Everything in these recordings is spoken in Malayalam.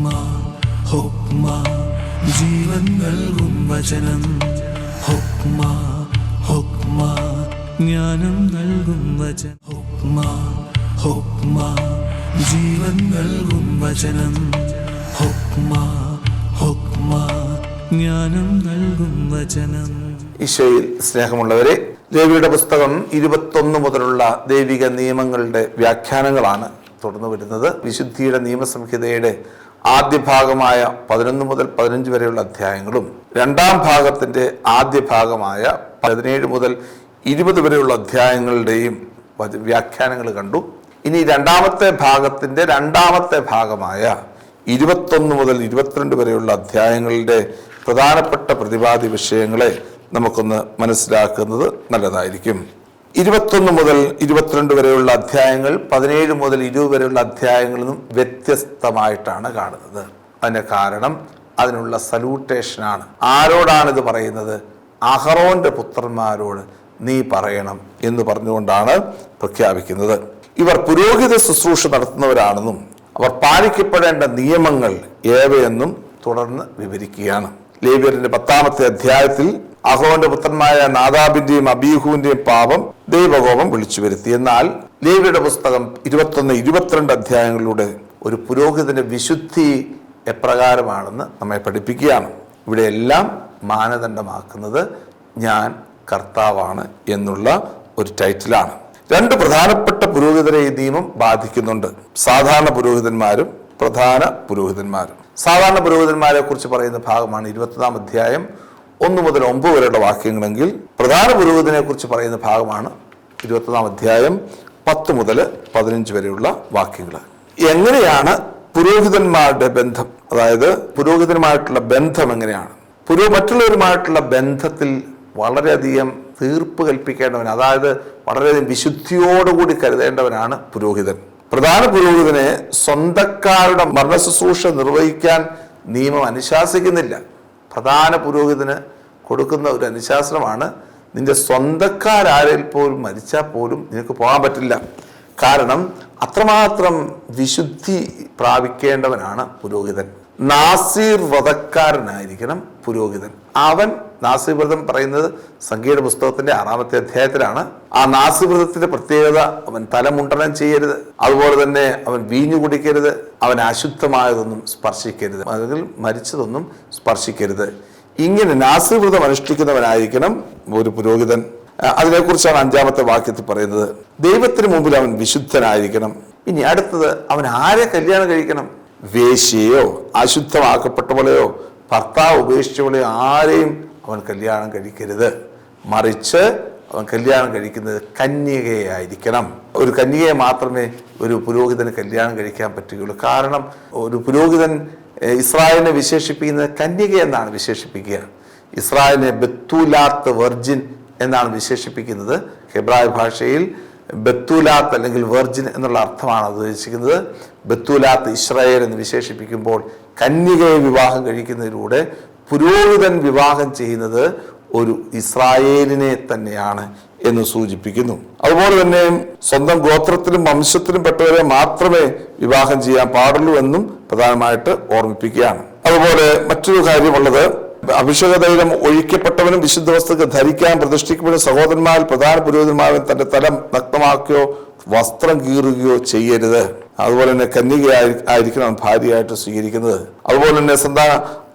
ഹുക്മ ഹുക്മ ജീവൻ നൽകും വചനം. ഹുക്മ ഹുക്മ ജ്ഞാനം നൽകും വചനം. ഹുക്മ ഹുക്മ ജീവൻ നൽകും വചനം. ഹുക്മ ഹുക്മ ജ്ഞാനം നൽകും വചനം. ഈശോയിൽ സ്നേഹമുള്ളവരെ, ലേവിയുടെ പുസ്തകം 21 മുതലുള്ള ദൈവിക നിയമങ്ങളുടെ വ്യാഖ്യാനങ്ങളാണ് തുടർന്ന് വരുന്നത്. വിശുദ്ധിയുടെ നിയമസംഹിതയുടെ ആദ്യ ഭാഗമായ 11 മുതൽ 15 വരെയുള്ള അധ്യായങ്ങളും രണ്ടാം ഭാഗത്തിന്റെ ആദ്യ ഭാഗമായ 17 മുതൽ 20 വരെയുള്ള അധ്യായങ്ങളുടെയും വ്യാഖ്യാനങ്ങൾ കണ്ടു. ഇനി രണ്ടാമത്തെ ഭാഗത്തിന്റെ രണ്ടാമത്തെ ഭാഗമായ 21 മുതൽ 22 വരെയുള്ള അധ്യായങ്ങളുടെ പ്രധാനപ്പെട്ട പ്രതിപാദ്യ വിഷയങ്ങളെ നമുക്കൊന്ന് മനസ്സിലാക്കുന്നത് നല്ലതായിരിക്കും. 21 മുതൽ 22 വരെയുള്ള അധ്യായങ്ങൾ 17 മുതൽ 20 വരെയുള്ള അധ്യായങ്ങളിൽ നിന്നും വ്യത്യസ്തമായിട്ടാണ് കാണുന്നത്. അതിന്റെ കാരണം അതിനുള്ള സല്യൂട്ടേഷനാണ്. ആരോടാണിത് പറയുന്നത്? അഹറോന്റെ പുത്രന്മാരോട് നീ പറയണം എന്ന് പറഞ്ഞുകൊണ്ടാണ് പ്രഖ്യാപിക്കുന്നത്. ഇവർ പുരോഹിത ശുശ്രൂഷ നടത്തുന്നവരാണെന്നും അവർ പാലിക്കപ്പെടേണ്ട നിയമങ്ങൾ ഏവയെന്നും തുടർന്ന് വിവരിക്കുകയാണ്. ലേവ്യരുടെ 10-ാമത്തെ അധ്യായത്തിൽ അഹ്റോന്റെ പുത്രന്മാരായ നാദാബിന്റെയും അബീഹുവിന്റെയും പാപം ദൈവകോപം വിളിച്ചു വരുത്തി. എന്നാൽ ലേവ്യരുടെ പുസ്തകം 21, 22 അധ്യായങ്ങളിലൂടെ ഒരു പുരോഹിതന്റെ വിശുദ്ധി എപ്രകാരമാണെന്ന് നമ്മെ പഠിപ്പിക്കുകയാണ്. ഇവിടെ എല്ലാം മാനദണ്ഡമാക്കുന്നത് ഞാൻ കർത്താവാണ് എന്നുള്ള ഒരു ടൈറ്റിലാണ്. 2 പ്രധാനപ്പെട്ട പുരോഹിതരെ ഈ നിയമം ബാധിക്കുന്നുണ്ട്: സാധാരണ പുരോഹിതന്മാരും പ്രധാന പുരോഹിതന്മാരും. സാധാരണ പുരോഹിതന്മാരെ കുറിച്ച് പറയുന്ന ഭാഗമാണ് 21-ാം അധ്യായം 1 മുതൽ 9 വരെയുള്ള വാക്യങ്ങളെങ്കിൽ പ്രധാന പുരോഹിതനെ കുറിച്ച് പറയുന്ന ഭാഗമാണ് 21-ാം അധ്യായം 10 മുതൽ 15 വരെയുള്ള വാക്യങ്ങൾ. എങ്ങനെയാണ് പുരോഹിതന്മാരുടെ ബന്ധം, അതായത് പുരോഹിതനുമായിട്ടുള്ള ബന്ധം എങ്ങനെയാണ്? മറ്റുള്ളവരുമായിട്ടുള്ള ബന്ധത്തിൽ വളരെയധികം തീർപ്പ് കൽപ്പിക്കേണ്ടവൻ, അതായത് വളരെയധികം വിശുദ്ധിയോടുകൂടി കരുതേണ്ടവനാണ് പുരോഹിതൻ. പ്രധാന പുരോഹിതനെ സ്വന്തക്കാരുടെ മരണശുശ്രൂഷ നിർവഹിക്കാൻ നിയമം അനുശാസിക്കുന്നില്ല. പ്രധാന പുരോഹിതന് കൊടുക്കുന്ന ഒരു അനുശാസനമാണ്, നിന്റെ സ്വന്തക്കാരാരിൽ പോലും മരിച്ചാൽ പോലും നിനക്ക് പോകാൻ പറ്റില്ല. കാരണം അത്രമാത്രം വിശുദ്ധി പ്രാപിക്കേണ്ടവനാണ് പുരോഹിതൻ. നാസീർ വ്രതക്കാരനായിരിക്കണം പുരോഹിതൻ. അവൻ നാസീർ വ്രതം പറയുന്നത് സംഖ്യയുടെ പുസ്തകത്തിന്റെ 6-ാമത്തെ അധ്യായത്തിലാണ്. ആ നാസീർ വ്രതത്തിന്റെ പ്രത്യേകത, അവൻ തലമുണ്ടനം ചെയ്യരുത്, അതുപോലെ തന്നെ അവൻ വീഞ്ഞു കുടിക്കരുത്, അവൻ അശുദ്ധമായതൊന്നും സ്പർശിക്കരുത്, അല്ലെങ്കിൽ മരിച്ചതൊന്നും സ്പർശിക്കരുത്. ഇങ്ങനെ നാസീർ വ്രതം അനുഷ്ഠിക്കുന്നവനായിരിക്കണം ഒരു പുരോഹിതൻ. അതിനെക്കുറിച്ചാണ് 5-ാമത്തെ വാക്യത്തിൽ പറയുന്നത്. ദൈവത്തിന് മുമ്പിൽ അവൻ വിശുദ്ധനായിരിക്കണം. ഇനി അടുത്തത്, അവൻ ആരെ കല്യാണം കഴിക്കണം? വേശ്യയോ അശുദ്ധമാക്കപ്പെട്ടവളെയോ ഭർത്താവ് ഉപേക്ഷിച്ചവളെയോ ആരെയും അവൻ കല്യാണം കഴിക്കരുത്. മറിച്ച് അവൻ കല്യാണം കഴിക്കുന്നത് കന്യകയായിരിക്കണം. ഒരു കന്യകയെ മാത്രമേ ഒരു പുരോഹിതന് കല്യാണം കഴിക്കാൻ പറ്റുകയുള്ളൂ. കാരണം ഒരു പുരോഹിതൻ ഇസ്രായേലിനെ വിശേഷിപ്പിക്കുന്നത് കന്യക എന്നാണ് വിശേഷിപ്പിക്കുക. ഇസ്രായേലിനെ ബത്തൂലാത്ത് വെർജിൻ എന്നാണ് വിശേഷിപ്പിക്കുന്നത്. ഹെബ്രായ ഭാഷയിൽ ബത്തൂലാത്ത് അല്ലെങ്കിൽ വെർജിൻ എന്നുള്ള അർത്ഥമാണ് അത് ഉദ്ദേശിക്കുന്നത്. ബത്തൂലാത്ത് ഇസ്രായേൽ എന്ന് വിശേഷിപ്പിക്കുമ്പോൾ കന്യകയെ വിവാഹം കഴിക്കുന്നതിലൂടെ പുരോഹിതൻ വിവാഹം ചെയ്യുന്നത് ഒരു ഇസ്രായേലിനെ തന്നെയാണ് എന്ന് സൂചിപ്പിക്കുന്നു. അതുപോലെ തന്നെ സ്വന്തം ഗോത്രത്തിലും വംശത്തിലും പെട്ടവരെ മാത്രമേ വിവാഹം ചെയ്യാൻ പാടുള്ളൂ എന്നും പ്രധാനമായിട്ട് ഓർമ്മിപ്പിക്കുകയാണ്. അതുപോലെ മറ്റൊരു കാര്യമുള്ളത്, അഭിഷേക തൈലം ഒഴിക്കപ്പെട്ടവനും വിശുദ്ധ വസ്തുക്കൾ ധരിക്കാൻ പ്രതിഷ്ഠിക്കപ്പെടുന്ന സഹോദരന്മാരിൽ പ്രധാന പുരോഹിതന്മാരും തന്റെ തലം നഗ്നമാക്കുകയോ വസ്ത്രം കീറുകയോ ചെയ്യരുത്. അതുപോലെ തന്നെ കന്യകയായിരിക്കണം ഭാര്യയായിട്ട് സ്വീകരിക്കുന്നത്. അതുപോലെ തന്നെ സ്വന്തം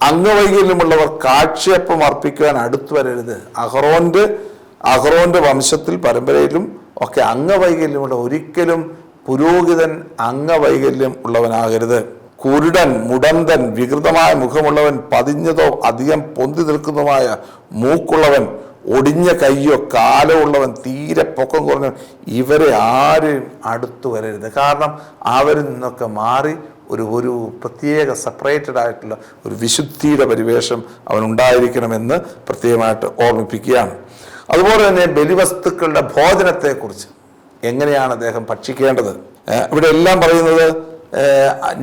അംഗവൈകല്യമുള്ളവർ കാഴ്ചയപ്പം അർപ്പിക്കുവാൻ അടുത്തു വരരുത്. അഹ്റോന്റെ വംശത്തിൽ പരമ്പരയിലും ഒക്കെ അംഗവൈകല്യമുള്ള ഒരിക്കലും പുരോഹിതൻ അംഗവൈകല്യം ഉള്ളവനാകരുത്. കുരുടൻ, മുടന്തൻ, വികൃതമായ മുഖമുള്ളവൻ, പതിഞ്ഞതോ അധികം പൊന്തി നിൽക്കുന്നതുമായ മൂക്കുള്ളവൻ, ഒടിഞ്ഞ കയ്യോ കാലോ ഉള്ളവൻ, തീരെ പൊക്കം കുറഞ്ഞവൻ, ഇവരെ ആരും അടുത്തു വരരുത്. കാരണം അവരിൽ നിന്നൊക്കെ മാറി ഒരു പ്രത്യേക സെപ്പറേറ്റഡ് ആയിട്ടുള്ള ഒരു വിശുദ്ധിയുടെ പരിവേഷം അവനുണ്ടായിരിക്കണമെന്ന് പ്രത്യേകമായിട്ട് ഓർമ്മിപ്പിക്കുകയാണ്. അതുപോലെ തന്നെ ബലിവസ്തുക്കളുടെ ഭോജനത്തെക്കുറിച്ച് എങ്ങനെയാണ് അദ്ദേഹം ഭക്ഷിക്കേണ്ടത്? ഇവിടെ എല്ലാം പറയുന്നത്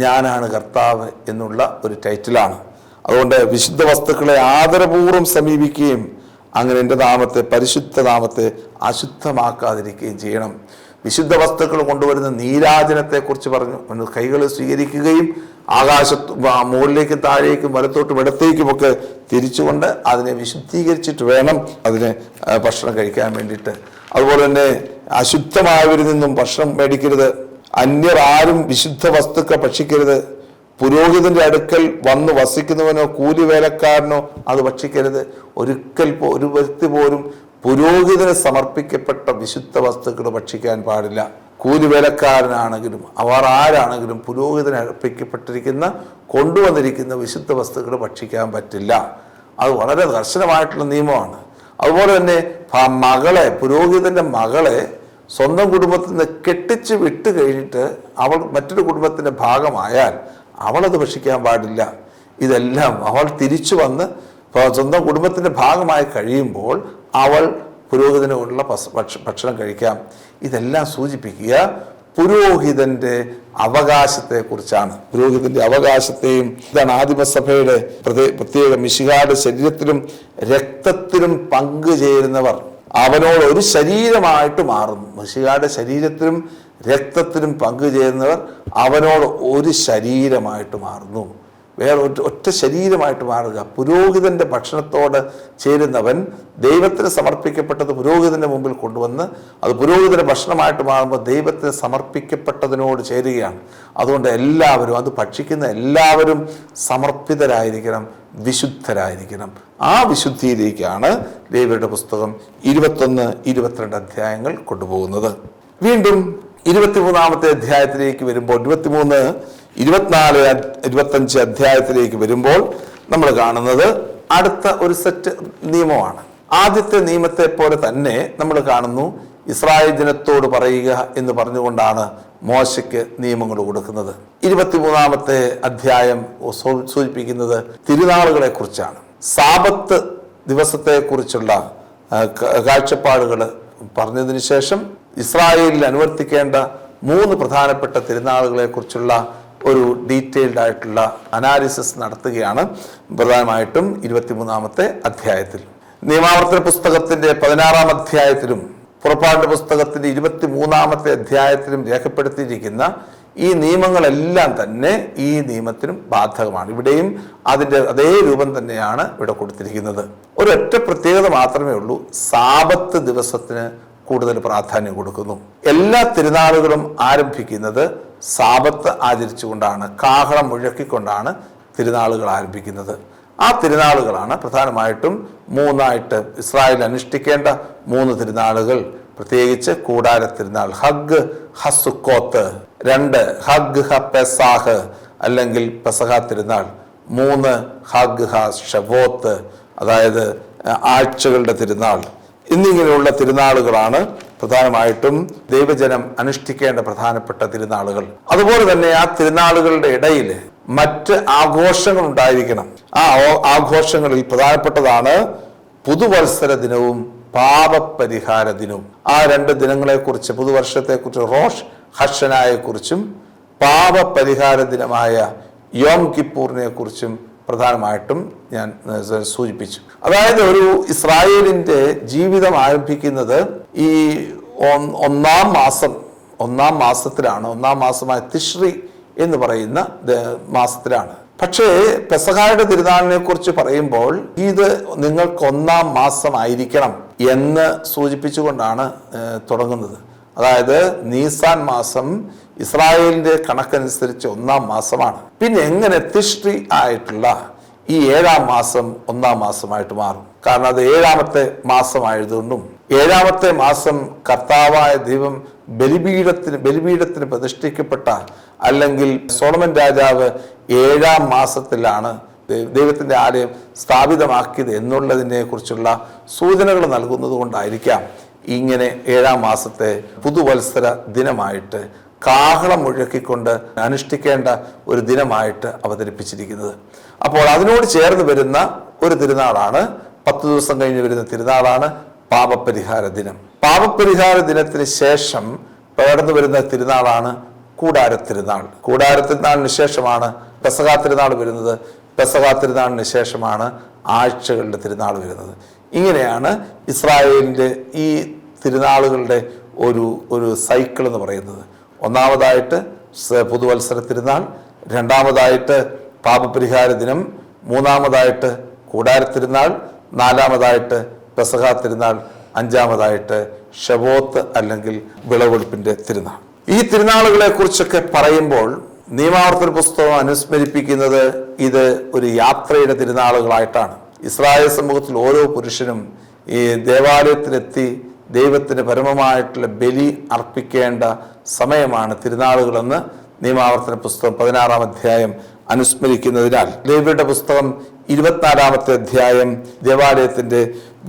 ഞാനാണ് കർത്താവ് എന്നുള്ള ഒരു ടൈറ്റിലാണ്. അതുകൊണ്ട് വിശുദ്ധ വസ്തുക്കളെ ആദരപൂർവ്വം സമീപിക്കുകയും അങ്ങനെ എൻ്റെ നാമത്തെ, പരിശുദ്ധ നാമത്തെ അശുദ്ധമാക്കാതിരിക്കുകയും ചെയ്യണം. വിശുദ്ധ വസ്തുക്കൾ കൊണ്ടുവരുന്ന നീരാജനത്തെക്കുറിച്ച് പറഞ്ഞു. കൈകൾ സ്വീകരിക്കുകയും ആകാശത്ത് മുകളിലേക്കും താഴേക്കും വലത്തോട്ടും ഇടത്തേക്കുമൊക്കെ തിരിച്ചുകൊണ്ട് അതിനെ വിശുദ്ധീകരിച്ചിട്ട് വേണം അതിന് ഭക്ഷണം കഴിക്കാൻ വേണ്ടിയിട്ട്. അതുപോലെ തന്നെ അശുദ്ധമായവരിൽ നിന്നും ഭക്ഷണം മേടിക്കരുത്. അന്യർ ആരും വിശുദ്ധ വസ്തുക്കൾ ഭക്ഷിക്കരുത്. പുരോഹിതന്റെ അടുക്കൽ വന്ന് വസിക്കുന്നവനോ കൂലിവേലക്കാരനോ അത് ഭക്ഷിക്കരുത്. ഒരു വ്യക്തി പോലും പുരോഹിതന് സമർപ്പിക്കപ്പെട്ട വിശുദ്ധ വസ്തുക്കൾ ഭക്ഷിക്കാൻ പാടില്ല. കൂലിവേലക്കാരനാണെങ്കിലും അവർ ആരാണെങ്കിലും പുരോഹിതന് അർപ്പിക്കപ്പെട്ടിരിക്കുന്ന കൊണ്ടുവന്നിരിക്കുന്ന വിശുദ്ധ വസ്തുക്കൾ ഭക്ഷിക്കാൻ പറ്റില്ല. അത് വളരെ കർശനമായിട്ടുള്ള നിയമമാണ്. അതുപോലെ തന്നെ പുരോഹിതന്റെ മകളെ സ്വന്തം കുടുംബത്തിൽ നിന്ന് കെട്ടിച്ച് വിട്ട് കഴിഞ്ഞിട്ട് അവൾ മറ്റൊരു കുടുംബത്തിന്റെ ഭാഗമായാൽ അവളത് ഭക്ഷിക്കാൻ പാടില്ല. ഇതെല്ലാം അവൾ തിരിച്ചു വന്ന് സ്വന്തം കുടുംബത്തിന്റെ ഭാഗമായി കഴിയുമ്പോൾ അവൾ പുരോഹിതനുള്ള ഭക്ഷണം കഴിക്കാം. ഇതെല്ലാം സൂചിപ്പിക്കുക പുരോഹിതന്റെ അവകാശത്തെക്കുറിച്ചാണ്. പുരോഹിതന്റെ അവകാശത്തെയും ഇതാണ് ആദിമസഭയുടെ പ്രത്യേക മിശിഹായുടെ ശരീരത്തിലും രക്തത്തിലും പങ്കുചേരുന്നവർ അവനോട് ഒരു ശരീരമായിട്ട് മാറുന്നു. മിശിഹായുടെ ശരീരത്തിലും രക്തത്തിലും പങ്കുചേരുന്നവർ അവനോട് ഒരു ശരീരമായിട്ട് മാറുന്നു. വേറെ ഒറ്റ ശരീരമായിട്ട് മാറുക. പുരോഹിതന്റെ ഭക്ഷണത്തോട് ചേരുന്നവൻ ദൈവത്തിന് സമർപ്പിക്കപ്പെട്ടത് പുരോഹിതന്റെ മുമ്പിൽ കൊണ്ടുവന്ന് അത് പുരോഹിതന്റെ ഭക്ഷണമായിട്ട് മാറുമ്പോൾ ദൈവത്തിന് സമർപ്പിക്കപ്പെട്ടതിനോട് ചേരുകയാണ്. അതുകൊണ്ട് എല്ലാവരും അത് ഭക്ഷിക്കുന്ന എല്ലാവരും സമർപ്പിതരായിരിക്കണം, വിശുദ്ധരായിരിക്കണം. ആ വിശുദ്ധിയിലേക്കാണ് ലേവ്യരുടെ പുസ്തകം 21-22 അധ്യായങ്ങൾ കൊണ്ടുപോകുന്നത്. വീണ്ടും 23-ാമത്തെ അധ്യായത്തിലേക്ക് വരുമ്പോൾ 23, 24, 25 അധ്യായത്തിലേക്ക് വരുമ്പോൾ നമ്മൾ കാണുന്നത് അടുത്ത ഒരു സെറ്റ് നിയമമാണ്. ആദ്യത്തെ നിയമത്തെ പോലെ തന്നെ നമ്മൾ കാണുന്നു ഇസ്രായേൽ ജനത്തോട് പറയുക എന്ന് പറഞ്ഞുകൊണ്ടാണ് മോശയ്ക്ക് നിയമങ്ങൾ കൊടുക്കുന്നത്. 23-ാമത്തെ അധ്യായം സൂചിപ്പിക്കുന്നത് തിരുനാളുകളെ കുറിച്ചാണ്. സാബത്ത് ദിവസത്തെക്കുറിച്ചുള്ള കാഴ്ചപ്പാടുകൾ പറഞ്ഞതിന് ശേഷം ഇസ്രായേലിൽ അനുവർത്തിക്കേണ്ട 3 പ്രധാനപ്പെട്ട തിരുനാളുകളെ കുറിച്ചുള്ള ഒരു ഡീറ്റെയിൽഡ് ആയിട്ടുള്ള അനാലിസിസ് നടത്തുകയാണ് പ്രധാനമായിട്ടും 23-ാമത്തെ അധ്യായത്തിൽ. നിയമാവർത്തന പുസ്തകത്തിന്റെ 16-ാം അധ്യായത്തിലും പുറപ്പാടിന്റെ പുസ്തകത്തിന്റെ 23-ാമത്തെ അധ്യായത്തിലും രേഖപ്പെടുത്തിയിരിക്കുന്ന ഈ നിയമങ്ങളെല്ലാം തന്നെ ഈ നിയമത്തിനും ബാധകമാണ്. ഇവിടെയും അതിൻ്റെ അതേ രൂപം തന്നെയാണ് ഇവിടെ കൊടുത്തിരിക്കുന്നത്. ഒരൊറ്റ പ്രത്യേകത മാത്രമേ ഉള്ളൂ, സാബത്ത് ദിവസത്തിന് കൂടുതൽ പ്രാധാന്യം കൊടുക്കുന്നു. എല്ലാ തിരുനാളുകളും ആരംഭിക്കുന്നത് സാബത്ത് ആചരിച്ചുകൊണ്ടാണ്, കാഹളം മുഴക്കിക്കൊണ്ടാണ് തിരുനാളുകൾ ആരംഭിക്കുന്നത്. ആ തിരുനാളുകളാണ് പ്രധാനമായിട്ടും 3 ഇസ്രായേൽ അനുഷ്ഠിക്കേണ്ട 3 തിരുനാളുകൾ. പ്രത്യേകിച്ച് കൂടാര തിരുനാൾ ഹഗ് ഹസുക്കോത്ത്, 2 ഹഗ് ഹ പെസാഹ് അല്ലെങ്കിൽ പെസഹ തിരുനാൾ, 3 ഹഗ് ഹ ഷവോത്ത് അതായത് ആഴ്ചകളുടെ തിരുനാൾ. എന്നിങ്ങനെയുള്ള തിരുനാളുകളാണ് പ്രധാനമായിട്ടും ദൈവജനം അനുഷ്ഠിക്കേണ്ട പ്രധാനപ്പെട്ട തിരുനാളുകൾ. അതുപോലെ തന്നെ ആ തിരുനാളുകളുടെ ഇടയിൽ മറ്റ് ആഘോഷങ്ങൾ ഉണ്ടായിരിക്കണം. ആ ആഘോഷങ്ങളിൽ പ്രധാനപ്പെട്ടതാണ് പുതുവത്സര ദിനവും പാപപരിഹാര ദിനവും. ആ 2 ദിനങ്ങളെക്കുറിച്ച്, പുതുവർഷത്തെക്കുറിച്ച് റോഷ് ഹഷനായെ കുറിച്ചും പാപപരിഹാര ദിനമായ യോം കിപ്പൂറിനെ കുറിച്ചും പ്രധാനമായിട്ടും ഞാൻ സൂചിപ്പിച്ചു. അതായത് ഒരു ഇസ്രായേലിന്റെ ജീവിതം ആരംഭിക്കുന്നത് ഈ ഒന്നാം മാസത്തിലാണ്. 1-ാം മാസമായ തിഷ്രി എന്ന് പറയുന്ന മാസത്തിലാണ്. പക്ഷേ പെസഹായുടെ തിരുനാളിനെ കുറിച്ച് പറയുമ്പോൾ ഇത് നിങ്ങൾക്ക് 1-ാം മാസമായിരിക്കണം എന്ന് സൂചിപ്പിച്ചുകൊണ്ടാണ് തുടങ്ങുന്നത്. അതായത് നീസാൻ മാസം ഇസ്രായേലിന്റെ കണക്കനുസരിച്ച് 1-ാം മാസമാണ്. പിന്നെ എങ്ങനെ തിഷ്രി ആയിട്ടുള്ള ഈ 7-ാം മാസം 1-ാം മാസമായിട്ട് മാറും? കാരണം അത് 7-ാമത്തെ മാസമായതുകൊണ്ടും 7-ാമത്തെ മാസം കർത്താവായ ദൈവം ബലിപീഠത്തിന് പ്രതിഷ്ഠിക്കപ്പെട്ട അല്ലെങ്കിൽ സോളമൻ രാജാവ് 7-ാം മാസത്തിലാണ് ദൈവത്തിന്റെ ആലയം സ്ഥാപിതമാക്കിയത് എന്നുള്ളതിനെ കുറിച്ചുള്ള സൂചനകൾ നൽകുന്നത് കൊണ്ടായിരിക്കാം ഇങ്ങനെ 7-ാം മാസത്തെ പുതുവത്സര ദിനമായിട്ട് കാഹളം മുഴക്കിക്കൊണ്ട് അനുഷ്ഠിക്കേണ്ട ഒരു ദിനമായിട്ട് അവതരിപ്പിച്ചിരിക്കുന്നത്. അപ്പോൾ അതിനോട് ചേർന്ന് വരുന്ന ഒരു തിരുനാളാണ്, 10 ദിവസം കഴിഞ്ഞ് വരുന്ന തിരുനാളാണ് പാപപരിഹാര ദിനം. പാപപരിഹാര ദിനത്തിന് ശേഷം കടന്നു വരുന്ന തിരുനാളാണ് കൂടാര തിരുനാൾ. കൂടാര തിരുനാളിന് ശേഷമാണ് പെസഹ തിരുനാൾ വരുന്നത്. പെസഹ തിരുനാളിന് ശേഷമാണ് ആഴ്ചകളുടെ തിരുനാൾ വരുന്നത്. ഇങ്ങനെയാണ് ഇസ്രായേലിൻ്റെ ഈ തിരുനാളുകളുടെ ഒരു സൈക്കിൾ എന്ന് പറയുന്നത്. ഒന്നാമതായിട്ട് പുതുവത്സര തിരുനാൾ, രണ്ടാമതായിട്ട് പാപപരിഹാര ദിനം, മൂന്നാമതായിട്ട് കൂടാര തിരുനാൾ, നാലാമതായിട്ട് പെസഹ തിരുനാൾ, അഞ്ചാമതായിട്ട് ഷവോത്ത് അല്ലെങ്കിൽ വിളവെടുപ്പിന്റെ തിരുനാൾ. ഈ തിരുനാളുകളെ കുറിച്ചൊക്കെ പറയുമ്പോൾ നിയമാവർത്തന പുസ്തകം അനുസ്മരിപ്പിക്കുന്നത് ഇത് ഒരു യാത്രയുടെ തിരുനാളുകളായിട്ടാണ്. ഇസ്രായേൽ സമൂഹത്തിൽ ഓരോ പുരുഷനും ഈ ദേവാലയത്തിലെത്തി ദൈവത്തിന് പരമമായിട്ടുള്ള ബലി അർപ്പിക്കേണ്ട സമയമാണ് തിരുനാളുകളെന്ന് നിയമാവർത്തന പുസ്തകം 16-ാം അധ്യായം അനുസ്മരിക്കുന്നതിനാൽ ലേവ്യരുടെ പുസ്തകം 24-ാമത്തെ അധ്യായം ദേവാലയത്തിന്റെ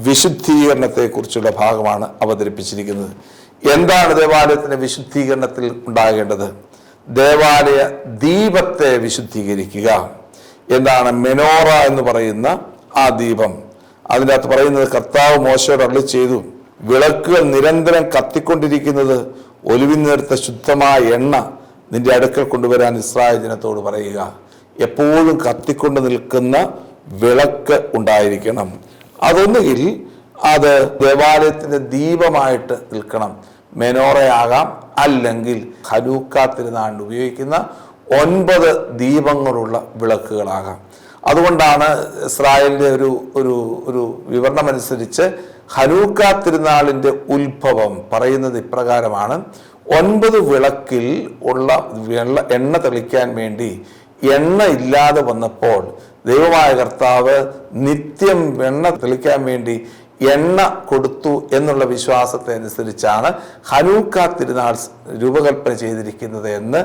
വിശുദ്ധീകരണത്തെക്കുറിച്ചുള്ള ഭാഗമാണ് അവതരിപ്പിച്ചിരിക്കുന്നത്. എന്താണ് ദേവാലയത്തിന്റെ വിശുദ്ധീകരണത്തിൽ ഉണ്ടാകേണ്ടത്? ദേവാലയ ദീപത്തെ വിശുദ്ധീകരിക്കുക. എന്താണ് മെനോറ എന്ന് പറയുന്ന ആ ദീപം? അതിൻ്റെ അകത്ത് പറയുന്നത്, കർത്താവ് മോശയോട് അരുളി ചെയ്തു, വിളക്കുകൾ നിരന്തരം കത്തിക്കൊണ്ടിരിക്കുന്നത് ഒലിവിൽ നിന്നെടുത്ത ശുദ്ധമായ എണ്ണ നിന്റെ അടുക്കൽ കൊണ്ടുവരാൻ ഇസ്രായേൽ ജനത്തോട് പറയുക. എപ്പോഴും കത്തിക്കൊണ്ട് നിൽക്കുന്ന വിളക്ക് ഉണ്ടായിരിക്കണം. അതൊന്നുകിൽ അത് ദേവാലയത്തിന്റെ ദീപമായിട്ട് നിൽക്കണം, മെനോറയാകാം, അല്ലെങ്കിൽ ഹനൂക്ക തിരുനാളിന് ഉപയോഗിക്കുന്ന 9 ദീപങ്ങളുള്ള വിളക്കുകളാകാം. അതുകൊണ്ടാണ് ഇസ്രായേലിന്റെ ഒരു വിവരണമനുസരിച്ച് ഹനൂക്ക തിരുനാളിന്റെ ഉത്ഭവം പറയുന്നത് ഇപ്രകാരമാണ്: 9 വിളക്കിൽ ഉള്ള എണ്ണ തെളിക്കാൻ വേണ്ടി എണ്ണ ഇല്ലാതെ വന്നപ്പോൾ ദൈവമായ കർത്താവ് നിത്യം എണ്ണ തെളിക്കാൻ വേണ്ടി എണ്ണ കൊടുത്തു എന്നുള്ള വിശ്വാസത്തെ അനുസരിച്ചാണ് ഹനൂക്ക തിരുനാൾ രൂപകൽപ്പന ചെയ്തിരിക്കുന്നത് എന്ന്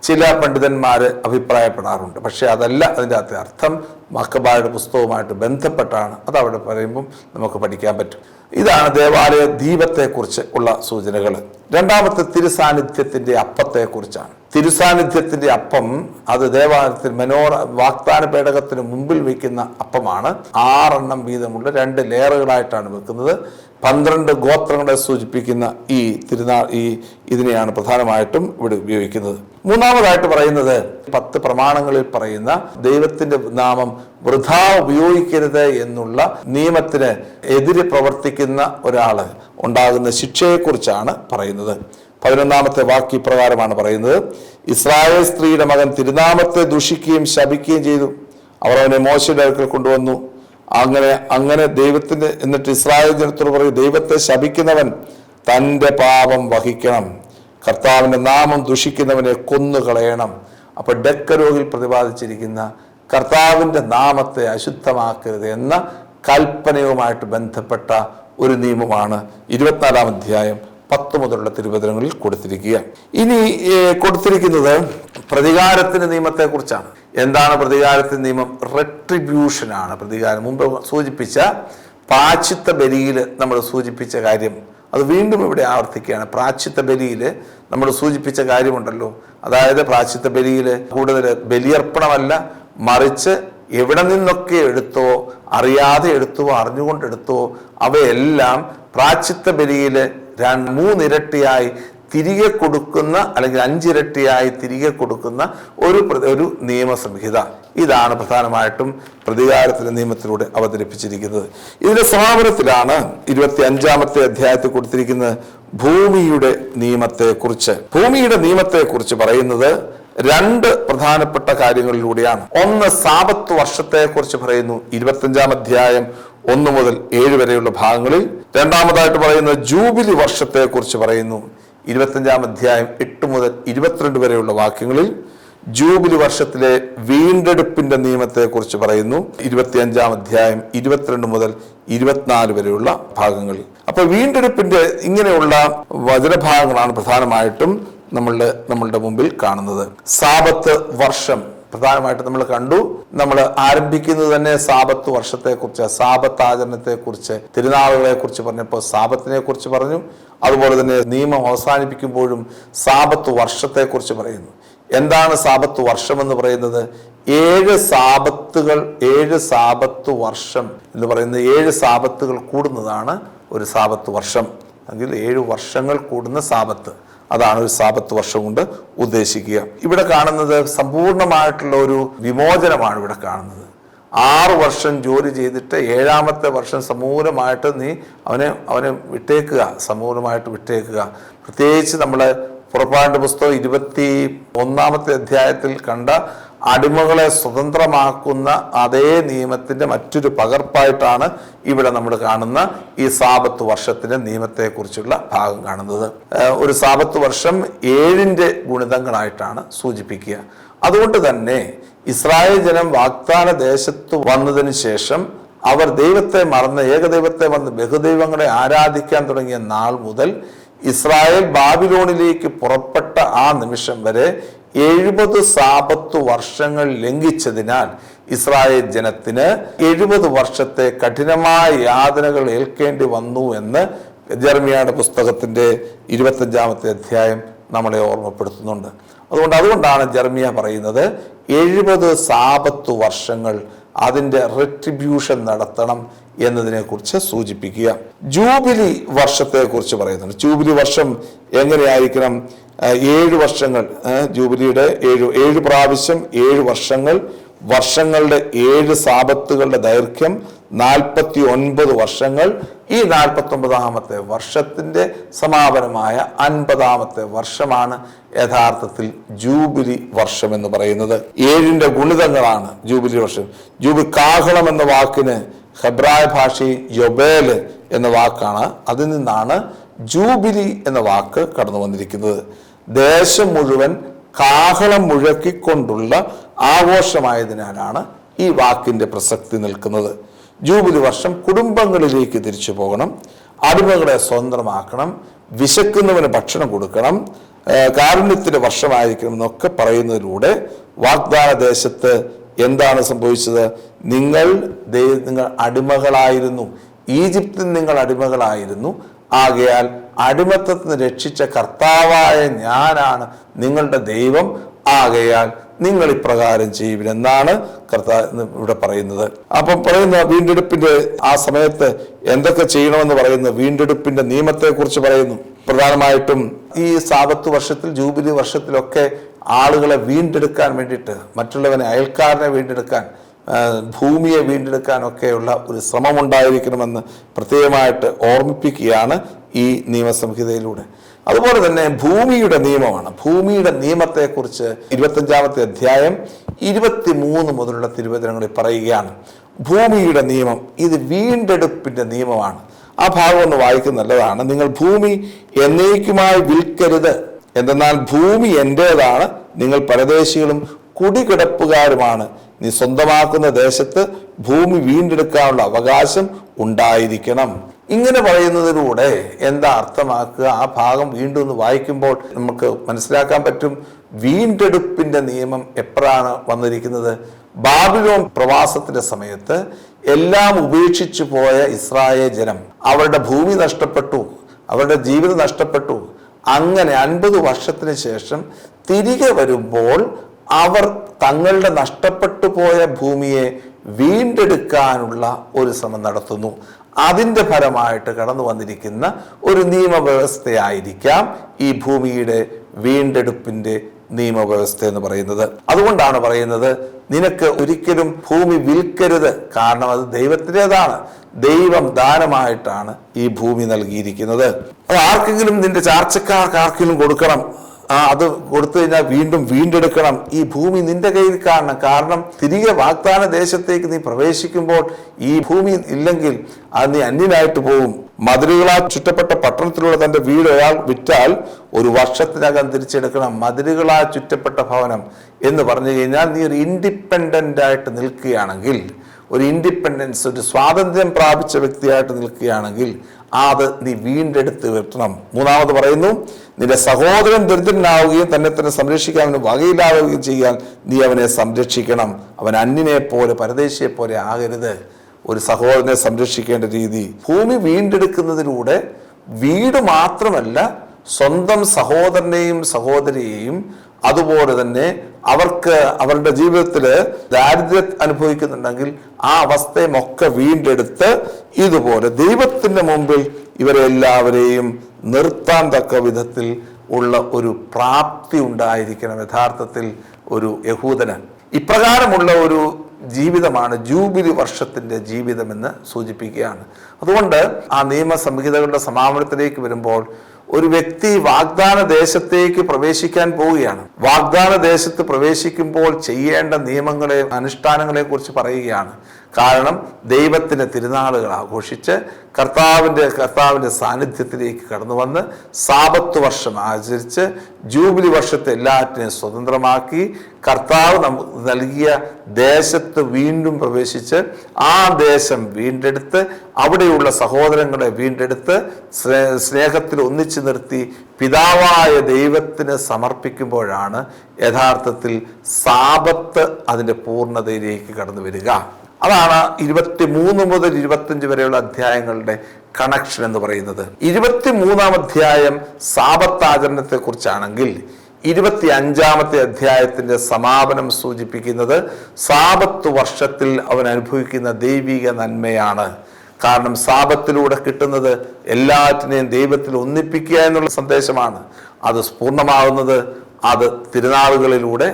ചില പണ്ഡിതന്മാർ അഭിപ്രായപ്പെടാറുണ്ട്. പക്ഷെ അതല്ല അതിൻ്റെ അകത്തെ അർത്ഥം. മക്കബായുടെ പുസ്തകവുമായിട്ട് ബന്ധപ്പെട്ടാണ് അത് അവിടെ പറയുമ്പം നമുക്ക് പഠിക്കാൻ പറ്റും. ഇതാണ് ദേവാലയ ദീപത്തെക്കുറിച്ച് ഉള്ള സൂചനകൾ. രണ്ടാമത്തെ തിരുസാന്നിധ്യത്തിന്റെ അപ്പത്തെക്കുറിച്ചാണ്. തിരുസാന്നിധ്യത്തിന്റെ അപ്പം അത് ദേവാലയത്തിൽ മെനോറ വാഗ്ദാന പേടകത്തിന് മുമ്പിൽ വെക്കുന്ന അപ്പമാണ്. 6 എണ്ണം വീതമുള്ള 2 ലെയറുകളായിട്ടാണ് വെക്കുന്നത്. 12 ഗോത്രങ്ങളെ സൂചിപ്പിക്കുന്ന ഈ തിരുനാൾ ഇതിനെയാണ് പ്രധാനമായിട്ടും ഇവിടെ ഉപയോഗിക്കുന്നത്. മൂന്നാമതായിട്ട് പറയുന്നത് 10 പ്രമാണങ്ങളിൽ പറയുന്ന ദൈവത്തിന്റെ നാമം വൃഥാ ഉപയോഗിക്കരുത് എന്നുള്ള നിയമത്തിന് എതിരെ പ്രവർത്തിക്കുന്ന ഒരാള് ഉണ്ടാകുന്ന ശിക്ഷയെക്കുറിച്ചാണ് പറയുന്നത്. 11-ാമത്തെ വാക്യ പ്രകാരമാണ് പറയുന്നത്: ഇസ്രായേൽ സ്ത്രീയുടെ മകൻ തിരുനാമത്തെ ദുഷിക്കുകയും ശപിക്കുകയും ചെയ്തു. അവർ അവനെ മോശയുടെ അടുക്കൽ കൊണ്ടുവന്നു. അങ്ങനെ ദൈവത്തിന്റെ എന്നിട്ട് ഇസ്രായേൽ ജനത്തോട് പറയും, ദൈവത്തെ ശപിക്കുന്നവൻ തൻ്റെ പാപം വഹിക്കണം, കർത്താവിന്റെ നാമം ദുഷിക്കുന്നവനെ കൊന്നുകളയണം. അപ്പൊ ഡെക്കരോഗിൽ പ്രതിപാദിച്ചിരിക്കുന്ന കർത്താവിന്റെ നാമത്തെ അശുദ്ധമാക്കരുത് എന്ന കൽപ്പനയുമായിട്ട് ബന്ധപ്പെട്ട ഒരു നിയമമാണ് 24-ാം അധ്യായം 10 മുതലുള്ള തിരുവചനങ്ങളിൽ കൊടുത്തിരിക്കുക. ഇനി കൊടുത്തിരിക്കുന്നത് പ്രതികാരത്തിന്റെ നിയമത്തെ കുറിച്ചാണ്. എന്താണ് പ്രതികാരത്തിന്റെ നിയമം? റെട്രിബ്യൂഷനാണ് പ്രതികാരം. മുമ്പ് സൂചിപ്പിച്ച പ്രായശ്ചിത്ത ബലിയിൽ നമ്മൾ സൂചിപ്പിച്ച കാര്യം അത് വീണ്ടും ഇവിടെ ആവർത്തിക്കുകയാണ്. പ്രായശ്ചിത്ത ബലിയിൽ നമ്മൾ സൂചിപ്പിച്ച കാര്യമുണ്ടല്ലോ, അതായത് പ്രായശ്ചിത്ത ബലിയിൽ കൂടുതൽ ബലിയർപ്പണമല്ല, മറിച്ച് എവിടെ നിന്നൊക്കെ എടുത്തോ, അറിയാതെ എടുത്തോ, അറിഞ്ഞുകൊണ്ടെടുത്തോ, അവയെല്ലാം പ്രായശ്ചിത്ത ബലിയിൽ 3 ഇരട്ടിയായി തിരികെ കൊടുക്കുന്ന, അല്ലെങ്കിൽ 5 ഇരട്ടിയായി തിരികെ കൊടുക്കുന്ന ഒരു നിയമസംഹിത. ഇതാണ് പ്രധാനമായിട്ടും പ്രതികാരത്തിന്റെ നിയമത്തിലൂടെ അവതരിപ്പിച്ചിരിക്കുന്നത്. ഇതിന്റെ സമാപനത്തിലാണ് 25-ാമത്തെ അധ്യായത്തിൽ കൊടുത്തിരിക്കുന്നത് ഭൂമിയുടെ നിയമത്തെക്കുറിച്ച്. ഭൂമിയുടെ നിയമത്തെക്കുറിച്ച് പറയുന്നത് 2 പ്രധാനപ്പെട്ട കാര്യങ്ങളിലൂടെയാണ്. ഒന്ന്, സാബത്ത് വർഷത്തെക്കുറിച്ച് പറയുന്നു 25-ാം അധ്യായം 1 മുതൽ 7 വരെയുള്ള ഭാഗങ്ങളിൽ. രണ്ടാമതായിട്ട് പറയുന്നത് ജൂബിലി വർഷത്തെക്കുറിച്ച് പറയുന്നു 25-ാം അധ്യായം 8 മുതൽ 22 വരെയുള്ള വാക്യങ്ങളിൽ. ജൂബിലി വർഷത്തിലെ വീണ്ടെടുപ്പിന്റെ നിയമത്തെക്കുറിച്ച് പറയുന്നു 25-ാം അധ്യായം 22 മുതൽ 24 വരെയുള്ള ഭാഗങ്ങളിൽ. അപ്പൊ വീണ്ടെടുപ്പിന്റെ ഇങ്ങനെയുള്ള വചനഭാഗങ്ങളാണ് പ്രധാനമായിട്ടും നമ്മളുടെ മുമ്പിൽ കാണുന്നത്. സാബത്ത് വർഷം പ്രധാനമായിട്ട് നമ്മൾ കണ്ടു. നമ്മൾ ആരംഭിക്കുന്നത് തന്നെ സാബത്ത് വർഷത്തെക്കുറിച്ച്, സാബത്ത് ആചരണത്തെക്കുറിച്ച്, തിരുനാളുകളെ കുറിച്ച് പറഞ്ഞപ്പോൾ സാബത്തിനെ കുറിച്ച് പറഞ്ഞു. അതുപോലെ തന്നെ നിയമം അവസാനിപ്പിക്കുമ്പോഴും സാബത്ത് വർഷത്തെക്കുറിച്ച് പറയുന്നു. എന്താണ് സാബത്ത് വർഷം എന്ന് പറയുന്നത്? 7 സാബത്തുകൾ, 7 സാബത്ത് വർഷം എന്ന് പറയുന്നത് 7 സാബത്തുകൾ കൂടുന്നതാണ് ഒരു സാബത്ത് വർഷം. അല്ലെങ്കിൽ 7 വർഷങ്ങൾ കൂടുന്ന സാബത്ത്, അതാണ് ഒരു സാബത്ത് വർഷം കൊണ്ട് ഉദ്ദേശിക്കുക. ഇവിടെ കാണുന്നത് സമ്പൂർണമായിട്ടുള്ള ഒരു വിമോചനമാണ് ഇവിടെ കാണുന്നത്. 6 വർഷം ജോലി ചെയ്തിട്ട് 7-ാമത്തെ വർഷം സമൂലമായിട്ട് നീ അവനെ വിട്ടേക്കുക, സമൂലമായിട്ട് വിട്ടേക്കുക. പ്രത്യേകിച്ച് നമ്മൾ പുറപ്പാടിന്റെ പുസ്തകം 21-ാമത്തെ അധ്യായത്തിൽ കണ്ട അടിമകളെ സ്വതന്ത്രമാക്കുന്ന അതേ നിയമത്തിന്റെ മറ്റൊരു പകർപ്പായിട്ടാണ് ഇവിടെ നമ്മൾ കാണുന്ന ഈ സാബത്ത് വർഷത്തിന്റെ നിയമത്തെക്കുറിച്ചുള്ള ഭാഗം കാണുന്നത്. ഒരു സാബത്ത് വർഷം 7ന്റെ ഗുണിതങ്ങളായിട്ടാണ് സൂചിപ്പിക്കുക. അതുകൊണ്ട് തന്നെ ഇസ്രായേൽ ജനം വാഗ്ദാന ദേശത്ത് വന്നതിന് ശേഷം അവർ ദൈവത്തെ മറന്ന് ഏകദൈവത്തെ മറന്ന് ബഹുദൈവങ്ങളെ ആരാധിക്കാൻ തുടങ്ങിയ നാൾ മുതൽ ഇസ്രായേൽ ബാബിലോണിലേക്ക് പുറപ്പെട്ട ആ നിമിഷം വരെ 70 സാബത്ത് വർഷങ്ങൾ ലംഘിച്ചതിനാൽ ഇസ്രായേൽ ജനത്തിന് 70 വർഷത്തെ കഠിനമായ യാതനകൾ ഏൽക്കേണ്ടി വന്നു എന്ന് ജെറമ്യായുടെ പുസ്തകത്തിന്റെ 25-ാമത്തെ അധ്യായം നമ്മളെ ഓർമ്മപ്പെടുത്തുന്നുണ്ട്. അതുകൊണ്ടാണ് ജെറമ്യ പറയുന്നത് 70 സാബത്ത് വർഷങ്ങൾ അതിൻ്റെ റെട്രിബ്യൂഷൻ നടത്തണം എന്നതിനെ കുറിച്ച് സൂചിപ്പിക്കുക. ജൂബിലി വർഷത്തെ കുറിച്ച് പറയുന്നുണ്ട്. ജൂബിലി വർഷം എങ്ങനെയായിരിക്കണം? 7 വർഷങ്ങൾ, ജൂബിലിയുടെ 7 പ്രാവശ്യം 7 വർഷങ്ങൾ, വർഷങ്ങളുടെ 7 സാബത്തുകളുടെ ദൈർഘ്യം 49 വർഷങ്ങൾ. ഈ 49-ാമത്തെ വർഷത്തിന്റെ സമാപനമായ 50-ാമത്തെ വർഷമാണ് യഥാർത്ഥത്തിൽ ജൂബിലി വർഷം എന്ന് പറയുന്നത്. 7ന്റെ ഗുണിതങ്ങളാണ് ജൂബിലി വർഷം. ജൂബിലി കാഹളം എന്ന വാക്കിന് ഹെബ്രായ ഭാഷയിൽ യൊബേൽ എന്ന വാക്കാണ്. അതിൽ നിന്നാണ് ജൂബിലി എന്ന വാക്ക് കടന്നു വന്നിരിക്കുന്നത്. ദേശം മുഴുവൻ കാഹളം മുഴക്കിക്കൊണ്ടുള്ള ആഘോഷമായതിനാലാണ് ഈ വാക്കിന്റെ പ്രസക്തി നിൽക്കുന്നത്. ജൂബിലി വർഷം കുടുംബങ്ങളിലേക്ക് തിരിച്ചു പോകണം, അടിമകളെ സ്വതന്ത്രമാക്കണം, വിശക്കുന്നവന് ഭക്ഷണം കൊടുക്കണം, കാരുണ്യത്തിന്റെ വർഷമായിരിക്കണം എന്നൊക്കെ പറയുന്നതിലൂടെ വാഗ്ദാന ദേശത്ത് എന്താണ് സംഭവിച്ചത്? നിങ്ങൾ അടിമകളായിരുന്നു, ഈജിപ്തിൽ നിങ്ങൾ അടിമകളായിരുന്നു. ആകയാൽ അടിമത്തത്തിൽ നിന്ന് രക്ഷിച്ച കർത്താവായ ഞാനാണ് നിങ്ങളുടെ ദൈവം. ആകയാൽ നിങ്ങൾ ഇപ്രകാരം ചെയ്യുവിനെന്നാണ് കർത്താവ് ഇവിടെ പറയുന്നത്. അപ്പം പറയുന്ന വീണ്ടെടുപ്പിന്റെ ആ സമയത്ത് എന്തൊക്കെ ചെയ്യണമെന്ന് പറയുന്നു. വീണ്ടെടുപ്പിന്റെ നിയമത്തെ കുറിച്ച് പറയുന്നു. പ്രധാനമായിട്ടും ഈ സാബത്ത് വർഷത്തിൽ, ജൂബിലി വർഷത്തിലൊക്കെ ആളുകളെ വീണ്ടെടുക്കാൻ വേണ്ടിയിട്ട്, മറ്റുള്ളവനെ, അയൽക്കാരനെ വീണ്ടെടുക്കാൻ, ഭൂമിയെ വീണ്ടെടുക്കാനൊക്കെയുള്ള ഒരു ശ്രമമുണ്ടായിരിക്കണമെന്ന് പ്രത്യേകമായിട്ട് ഓർമ്മിപ്പിക്കുകയാണ് ഈ നിയമസംഹിതയിലൂടെ. അതുപോലെ തന്നെ ഭൂമിയുടെ നിയമമാണ്. ഭൂമിയുടെ നിയമത്തെക്കുറിച്ച് 25-ാമത്തെ അധ്യായം 23 മുതലുള്ള തിരുവചനങ്ങളിൽ പറയുകയാണ്. ഭൂമിയുടെ നിയമം ഇത് വീണ്ടെടുപ്പിന്റെ നിയമമാണ്. ആ ഭാഗം ഒന്ന് വായിക്കുന്നത് നല്ലതാണ്. നിങ്ങൾ ഭൂമി എന്നേക്കുമായി വിൽക്കരുത്, എന്തെന്നാൽ ഭൂമി എന്റേതാണ്, നിങ്ങൾ പരദേശികളും കുടികിടപ്പുകാരുമാണ്. നീ സ്വന്തമാക്കുന്ന ദേശത്ത് ഭൂമി വീണ്ടെടുക്കാനുള്ള അവകാശം ഉണ്ടായിരിക്കണം. ഇങ്ങനെ പറയുന്നതിലൂടെ എന്താ അർത്ഥമാക്കുക? ആ ഭാഗം വീണ്ടും ഒന്ന് വായിക്കുമ്പോൾ നമുക്ക് മനസ്സിലാക്കാൻ പറ്റും. വീണ്ടെടുപ്പിന്റെ നിയമം എപ്പോഴാണ് വന്നിരിക്കുന്നത്? ബാബിലോൺ പ്രവാസത്തിന്റെ സമയത്ത് എല്ലാം ഉപേക്ഷിച്ചു പോയ ഇസ്രായേൽ ജനം, അവരുടെ ഭൂമി നഷ്ടപ്പെട്ടു, അവരുടെ ജീവിതം നഷ്ടപ്പെട്ടു. അങ്ങനെ 50 വർഷത്തിന് ശേഷം തിരികെ വരുമ്പോൾ അവർ തങ്ങളുടെ നഷ്ടപ്പെട്ടു പോയ ഭൂമിയെ വീണ്ടെടുക്കാനുള്ള ഒരു ശ്രമം നടത്തുന്നു. അതിൻ്റെ ഫലമായിട്ട് കടന്നു വന്നിരിക്കുന്ന ഒരു നിയമവ്യവസ്ഥയായിരിക്കാം ഈ ഭൂമിയുടെ വീണ്ടെടുപ്പിന്റെ നിയമവ്യവസ്ഥ എന്ന് പറയുന്നത്. അതുകൊണ്ടാണ് പറയുന്നത്, നിനക്ക് ഒരിക്കലും ഭൂമി വിൽക്കരുത്, കാരണം അത് ദൈവത്തിൻ്റെതാണ്. ദൈവം ദാനമായിട്ടാണ് ഈ ഭൂമി നൽകിയിരിക്കുന്നത്. അത് ആർക്കെങ്കിലും, നിന്റെ ചാർച്ചക്കാർക്ക് ആർക്കെങ്കിലും കൊടുക്കണം. അത് കൊടുത്തു കഴിഞ്ഞാൽ വീണ്ടും വീണ്ടെടുക്കണം. ഈ ഭൂമി നിന്റെ കയ്യിൽ കാണണം. കാരണം തിരികെ വാഗ്ദാന ദേശത്തേക്ക് നീ പ്രവേശിക്കുമ്പോൾ ഈ ഭൂമി ഇല്ലെങ്കിൽ അത് നീ അന്യനായിട്ട് പോകും. മതിലുകളാൽ ചുറ്റപ്പെട്ട പട്ടണത്തിലുള്ള തന്റെ വീട് ഒരാൾ വിറ്റാൽ 1 വർഷത്തിനകം തിരിച്ചെടുക്കണം. മതിലുകളാൽ ചുറ്റപ്പെട്ട ഭവനം എന്ന് പറഞ്ഞു കഴിഞ്ഞാൽ നീ ഒരു ഇൻഡിപെൻഡന്റ് ആയിട്ട് നിൽക്കുകയാണെങ്കിൽ, ഒരു ഇൻഡിപെൻഡൻസ്, ഒരു സ്വാതന്ത്ര്യം പ്രാപിച്ച വ്യക്തിയായിട്ട് നിൽക്കുകയാണെങ്കിൽ അത് നീ വീണ്ടെടുത്ത് വെട്ടണം. 3-ാമത് പറയുന്നു, നിന്റെ സഹോദരൻ ദരിദ്രനാവുകയും തന്നെ സംരക്ഷിക്കാൻ അവന് വകയില്ലാവുകയും ചെയ്യാൻ നീ അവനെ സംരക്ഷിക്കണം. അവൻ അന്യനെ പോലെ, പരദേശിയെ പോലെ ആകരുത്. ഒരു സഹോദരനെ സംരക്ഷിക്കേണ്ട രീതി. ഭൂമി വീണ്ടെടുക്കുന്നതിലൂടെ വീട് മാത്രമല്ല, സ്വന്തം സഹോദരനെയും സഹോദരിയെയും, അതുപോലെ തന്നെ അവർക്ക് അവരുടെ ജീവിതത്തിൽ ദാരിദ്ര്യം അനുഭവിക്കുന്നുണ്ടെങ്കിൽ ആ അവസ്ഥയും ഒക്കെ വീണ്ടെടുത്ത് ഇതുപോലെ ദൈവത്തിന്റെ മുമ്പിൽ ഇവരെ എല്ലാവരെയും നിർത്താൻ തക്ക വിധത്തിൽ ഉള്ള ഒരു പ്രാപ്തി ഉണ്ടായിരിക്കണം യഥാർത്ഥത്തിൽ ഒരു യഹൂദന്. ഇപ്രകാരമുള്ള ഒരു ജീവിതമാണ് ജൂബിലി വർഷത്തിൻ്റെ ജീവിതമെന്ന് സൂചിപ്പിക്കുകയാണ്. അതുകൊണ്ട് ആ നിയമസംഹിതകളുടെ സമാപനത്തിലേക്ക് വരുമ്പോൾ ഒരു വ്യക്തി വാഗ്ദാന ദേശത്തേക്ക് പ്രവേശിക്കാൻ പോവുകയാണ്. വാഗ്ദാന ദേശത്ത് പ്രവേശിക്കുമ്പോൾ ചെയ്യേണ്ട നിയമങ്ങളെ അനുഷ്ഠാനങ്ങളെ കുറിച്ച് പറയുകയാണ്. കാരണം ദൈവത്തിൻ്റെ തിരുനാളുകൾ ആഘോഷിച്ച് കർത്താവിൻ്റെ സാന്നിധ്യത്തിലേക്ക് കടന്നു വന്ന് സാബത്ത് വർഷം ആചരിച്ച് ജൂബിലി വർഷത്തെ എല്ലാറ്റിനെയും സ്വതന്ത്രമാക്കി കർത്താവ് നമുക്ക് നൽകിയ ദേശത്ത് വീണ്ടും പ്രവേശിച്ച് ആ ദേശം വീണ്ടെടുത്ത് അവിടെയുള്ള സഹോദരങ്ങളെ വീണ്ടെടുത്ത് സ്നേഹത്തിൽ ഒന്നിച്ചു നിർത്തി പിതാവായ ദൈവത്തിന് സമർപ്പിക്കുമ്പോഴാണ് യഥാർത്ഥത്തിൽ സാബത്ത് അതിൻ്റെ പൂർണ്ണതയിലേക്ക് കടന്നു വരിക. അതാണ് 23 മുതൽ 25 വരെയുള്ള അധ്യായങ്ങളുടെ കണക്ഷൻ എന്ന് പറയുന്നത്. 23-ാം അധ്യായം സാബത്താചരണത്തെ കുറിച്ചാണെങ്കിൽ 25-ാമത്തെ അധ്യായത്തിന്റെ സമാപനം സൂചിപ്പിക്കുന്നത് സാബത്ത് വർഷത്തിൽ അവൻ അനുഭവിക്കുന്ന ദൈവിക നന്മയാണ്. കാരണം സാബത്തിലൂടെ കിട്ടുന്നത് എല്ലാറ്റിനെയും ദൈവത്തിൽ ഒന്നിപ്പിക്കുക എന്നുള്ള സന്ദേശമാണ്. അത് പൂർണ്ണമാകുന്നത് അത് തിരുനാളുകളിലൂടെ,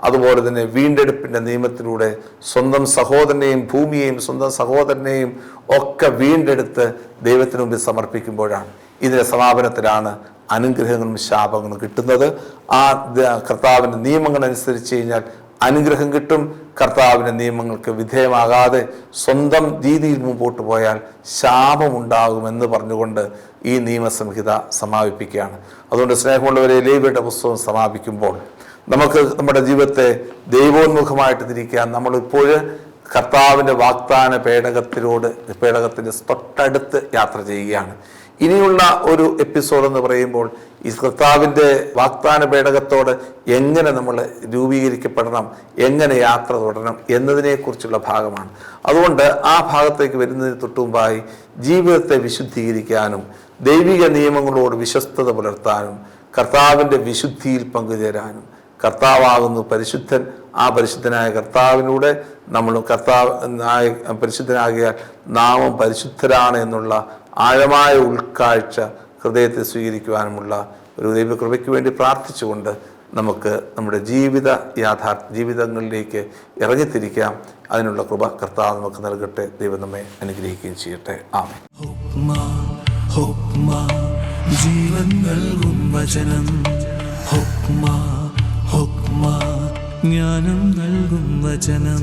അതുപോലെ തന്നെ വീണ്ടെടുപ്പിൻ്റെ നിയമത്തിലൂടെ സ്വന്തം സഹോദരനെയും ഭൂമിയെയും സ്വന്തം സഹോദരനെയും ഒക്കെ വീണ്ടെടുത്ത് ദൈവത്തിന് മുമ്പിൽ സമർപ്പിക്കുമ്പോഴാണ്. ഇതിൻ്റെ സമാപനത്തിലാണ് അനുഗ്രഹങ്ങളും ശാപങ്ങളും കിട്ടുന്നത്. ആ കർത്താവിൻ്റെ നിയമങ്ങൾ അനുസരിച്ച് കഴിഞ്ഞാൽ അനുഗ്രഹം കിട്ടും. കർത്താവിൻ്റെ നിയമങ്ങൾക്ക് വിധേയമാകാതെ സ്വന്തം രീതിയിൽ മുമ്പോട്ട് പോയാൽ ശാപമുണ്ടാകുമെന്ന് പറഞ്ഞുകൊണ്ട് ഈ നിയമസംഹിത സമാപിപ്പിക്കുകയാണ്. അതുകൊണ്ട് സ്നേഹമുള്ളവരെ, ലേവ്യരുടെ പുസ്തകം സമാപിക്കുമ്പോൾ നമുക്ക് നമ്മുടെ ജീവിതത്തെ ദൈവോന്മുഖമായിട്ട് തിരിക്കാൻ നമ്മളിപ്പോൾ കർത്താവിൻ്റെ വാഗ്ദാന പേടകത്തിൻ്റെ തൊട്ടടുത്ത് യാത്ര ചെയ്യുകയാണ്. ഇനിയുള്ള ഒരു എപ്പിസോഡ് എന്ന് പറയുമ്പോൾ ഈ കർത്താവിൻ്റെ വാഗ്ദാന പേടകത്തോട് എങ്ങനെ നമ്മൾ രൂപീകരിക്കപ്പെടണം, എങ്ങനെ യാത്ര തുടരണം എന്നതിനെക്കുറിച്ചുള്ള ഭാഗമാണ്. അതുകൊണ്ട് ആ ഭാഗത്തേക്ക് വരുന്നതിന് തൊട്ടുമുമ്പായി ജീവിതത്തെ വിശുദ്ധീകരിക്കാനും ദൈവിക നിയമങ്ങളോട് വിശ്വസ്തത പുലർത്താനും കർത്താവിൻ്റെ വിശുദ്ധിയിൽ പങ്കുചേരാനും കർത്താവാകുന്നു പരിശുദ്ധൻ. ആ പരിശുദ്ധനായ കർത്താവിലൂടെ നമ്മൾ പരിശുദ്ധനാകിയാൽ നാമും പരിശുദ്ധരാണ് എന്നുള്ള ആഴമായ ഉൾക്കാഴ്ച ഹൃദയത്തെ സ്വീകരിക്കുവാനുമുള്ള ഒരു ദൈവകൃപയ്ക്ക് വേണ്ടി പ്രാർത്ഥിച്ചുകൊണ്ട് നമുക്ക് നമ്മുടെ ജീവിതങ്ങളിലേക്ക് ഇറങ്ങിത്തിരിക്കാം. അതിനുള്ള കൃപ കർത്താവ് നമുക്ക് നൽകട്ടെ. ദൈവം നമ്മെ അനുഗ്രഹിക്കുകയും ചെയ്യട്ടെ. ആമേൻ. ജീവൻ നൽകും വചനം, ജ്ഞാനം നൽകും വചനം.